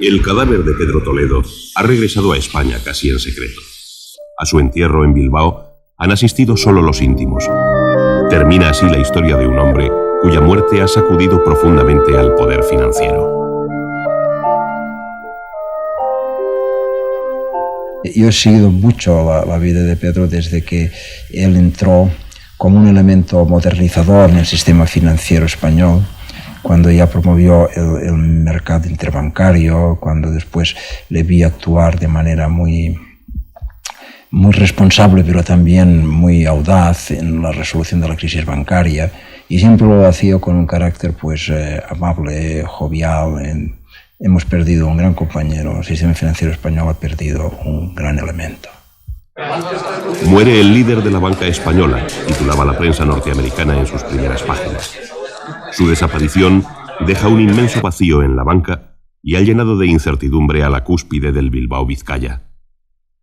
El cadáver de Pedro Toledo ha regresado a España casi en secreto. A su entierro en Bilbao han asistido solo los íntimos. Termina así la historia de un hombre cuya muerte ha sacudido profundamente al poder financiero. Yo he seguido mucho la vida de Pedro desde que él entró como un elemento modernizador en el sistema financiero español, cuando ya promovió el mercado interbancario, cuando después le vi actuar de manera muy responsable, pero también muy audaz en la resolución de la crisis bancaria, y siempre lo hacía con un carácter amable, jovial. Hemos perdido un gran compañero, el sistema financiero español ha perdido un gran elemento. Muere el líder de la banca española, titulaba la prensa norteamericana en sus primeras páginas. Su desaparición deja un inmenso vacío en la banca y ha llenado de incertidumbre a la cúspide del Bilbao Vizcaya.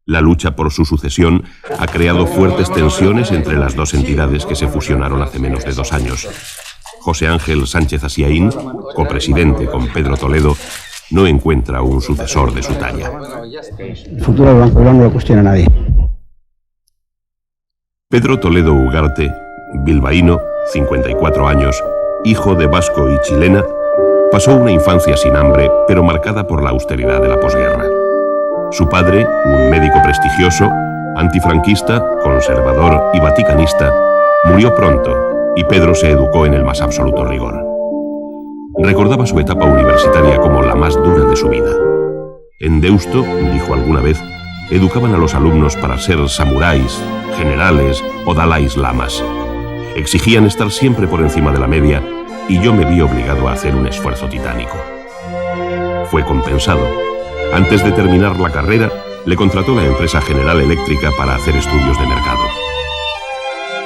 La lucha por su sucesión ha creado fuertes tensiones entre las dos entidades que se fusionaron hace menos de 2 años. José Ángel Sánchez Asiaín, copresidente con Pedro Toledo, no encuentra un sucesor de su talla. El futuro del Banco no lo cuestiona nadie. Pedro Toledo Ugarte, bilbaíno, 54 años, hijo de vasco y chilena, pasó una infancia sin hambre, pero marcada por la austeridad de la posguerra. Su padre, un médico prestigioso, antifranquista, conservador y vaticanista, murió pronto y Pedro se educó en el más absoluto rigor. Recordaba su etapa universitaria como la más dura de su vida. En Deusto, dijo alguna vez, educaban a los alumnos para ser samuráis, generales o dalais lamas. Exigían estar siempre por encima de la media y yo me vi obligado a hacer un esfuerzo titánico. Fue compensado. Antes de terminar la carrera, le contrató la empresa General Eléctrica para hacer estudios de mercado.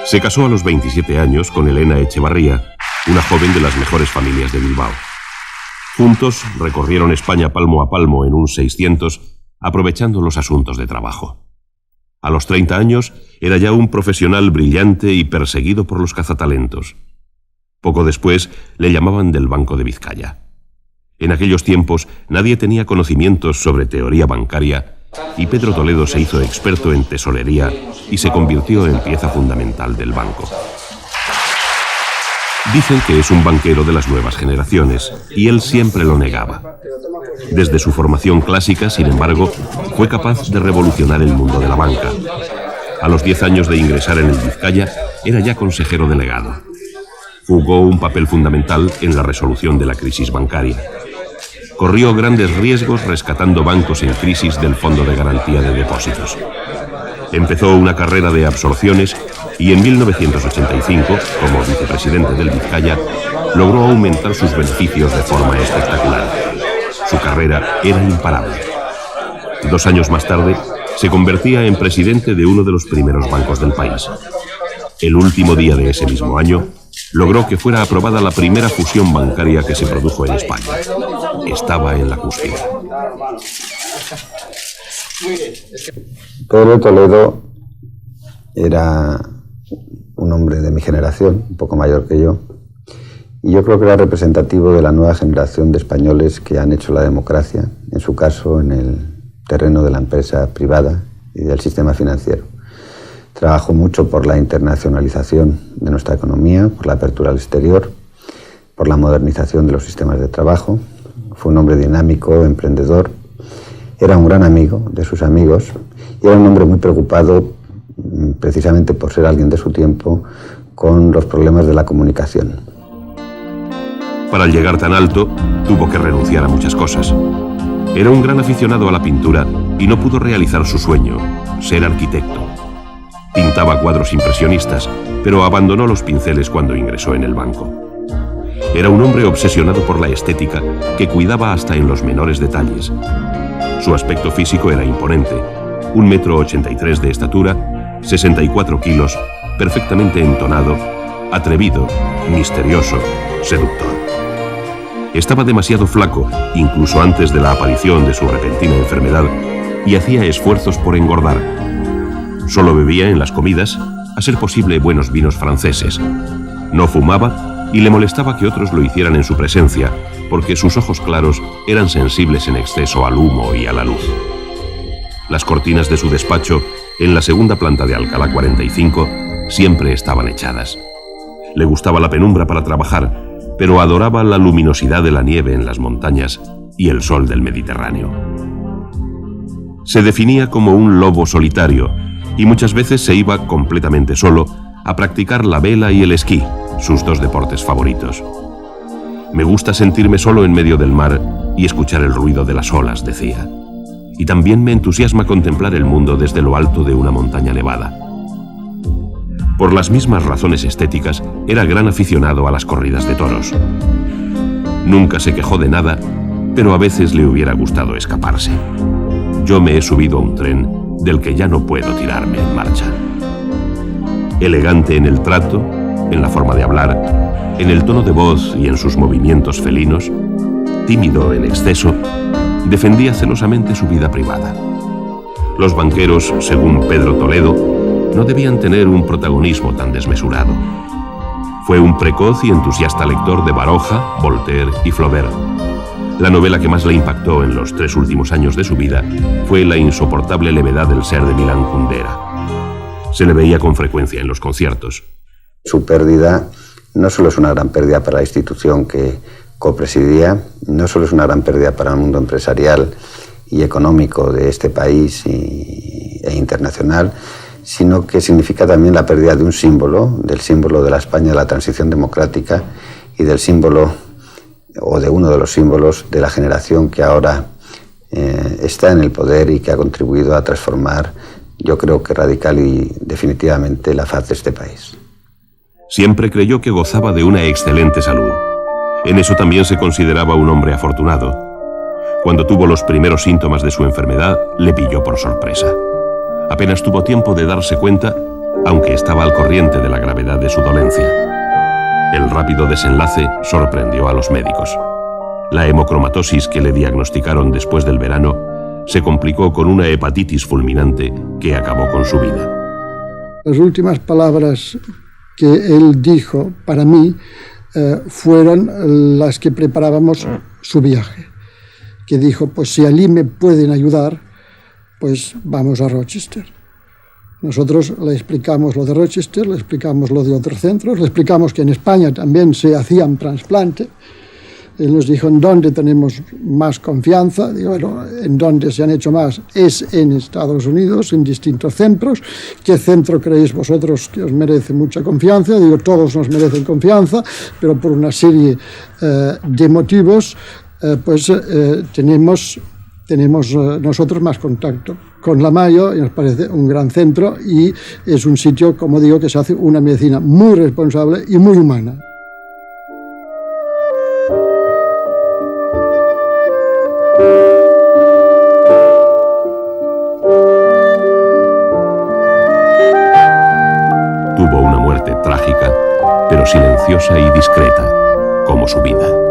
Se casó a los 27 años con Elena Echevarría, una joven de las mejores familias de Bilbao. Juntos recorrieron España palmo a palmo en un 600, aprovechando los asuntos de trabajo. A los 30 años era ya un profesional brillante y perseguido por los cazatalentos. Poco después le llamaban del Banco de Vizcaya. En aquellos tiempos nadie tenía conocimientos sobre teoría bancaria y Pedro Toledo se hizo experto en tesorería y se convirtió en pieza fundamental del banco. Dicen que es un banquero de las nuevas generaciones, y él siempre lo negaba. Desde su formación clásica, sin embargo, fue capaz de revolucionar el mundo de la banca. A los 10 años de ingresar en el Vizcaya, era ya consejero delegado. Jugó un papel fundamental en la resolución de la crisis bancaria. Corrió grandes riesgos rescatando bancos en crisis del Fondo de Garantía de Depósitos. Empezó una carrera de absorciones y en 1985, como vicepresidente del Vizcaya, logró aumentar sus beneficios de forma espectacular. Su carrera era imparable. 2 años más tarde, se convertía en presidente de uno de los primeros bancos del país. El último día de ese mismo año, logró que fuera aprobada la primera fusión bancaria que se produjo en España. Estaba en la cúspide. Pedro Toledo era un hombre de mi generación, un poco mayor que yo, y yo creo que era representativo de la nueva generación de españoles que han hecho la democracia, en su caso en el terreno de la empresa privada y del sistema financiero. Trabajó mucho por la internacionalización de nuestra economía, por la apertura al exterior, por la modernización de los sistemas de trabajo. Fue un hombre dinámico, emprendedor. Era un gran amigo de sus amigos y era un hombre muy preocupado, precisamente por ser alguien de su tiempo, con los problemas de la comunicación. Para llegar tan alto, tuvo que renunciar a muchas cosas. Era un gran aficionado a la pintura y no pudo realizar su sueño, ser arquitecto. Pintaba cuadros impresionistas, pero abandonó los pinceles cuando ingresó en el banco. Era un hombre obsesionado por la estética que cuidaba hasta en los menores detalles. Su aspecto físico era imponente, 1,83 m de estatura, 64 kilos, perfectamente entonado, atrevido, misterioso, seductor. Estaba demasiado flaco, incluso antes de la aparición de su repentina enfermedad, y hacía esfuerzos por engordar. Solo bebía en las comidas, a ser posible buenos vinos franceses. No fumaba y le molestaba que otros lo hicieran en su presencia, porque sus ojos claros eran sensibles en exceso al humo y a la luz. Las cortinas de su despacho, en la segunda planta de Alcalá 45, siempre estaban echadas. Le gustaba la penumbra para trabajar, pero adoraba la luminosidad de la nieve en las montañas y el sol del Mediterráneo. Se definía como un lobo solitario y muchas veces se iba completamente solo a practicar la vela y el esquí, sus dos deportes favoritos. Me gusta sentirme solo en medio del mar y escuchar el ruido de las olas, decía. Y también me entusiasma contemplar el mundo desde lo alto de una montaña nevada. Por las mismas razones estéticas, era gran aficionado a las corridas de toros. Nunca se quejó de nada, pero a veces le hubiera gustado escaparse. Yo me he subido a un tren del que ya no puedo tirarme en marcha. Elegante en el trato, en la forma de hablar, en el tono de voz y en sus movimientos felinos, tímido en exceso, defendía celosamente su vida privada. Los banqueros, según Pedro Toledo, no debían tener un protagonismo tan desmesurado. Fue un precoz y entusiasta lector de Baroja, Voltaire y Flaubert. La novela que más le impactó en los 3 últimos años de su vida fue La insoportable levedad del ser de Milán Kundera. Se le veía con frecuencia en los conciertos. Su pérdida no solo es una gran pérdida para la institución que copresidía, no solo es una gran pérdida para el mundo empresarial y económico de este país e internacional, sino que significa también la pérdida de un símbolo, del símbolo de la España de la transición democrática y del símbolo, o de uno de los símbolos, de la generación que ahora está en el poder y que ha contribuido a transformar, yo creo que radical y definitivamente, la faz de este país. Siempre creyó que gozaba de una excelente salud. En eso también se consideraba un hombre afortunado. Cuando tuvo los primeros síntomas de su enfermedad, le pilló por sorpresa. Apenas tuvo tiempo de darse cuenta, aunque estaba al corriente de la gravedad de su dolencia. El rápido desenlace sorprendió a los médicos. La hemocromatosis que le diagnosticaron después del verano se complicó con una hepatitis fulminante que acabó con su vida. Las últimas palabras que él dijo para mí fueron las que preparábamos su viaje, que dijo, pues si allí me pueden ayudar, pues vamos a Rochester. Nosotros le explicamos lo de Rochester, le explicamos lo de otros centros, le explicamos que en España también se hacían trasplantes. Él nos dijo en dónde tenemos más confianza. Digo, bueno, en dónde se han hecho más es en Estados Unidos, en distintos centros. ¿Qué centro creéis vosotros que os merece mucha confianza? Digo, todos nos merecen confianza, pero por una serie de motivos, tenemos nosotros más contacto con la Mayo y nos parece un gran centro y es un sitio, como digo, que se hace una medicina muy responsable y muy humana. Tuvo una muerte trágica, pero silenciosa y discreta, como su vida.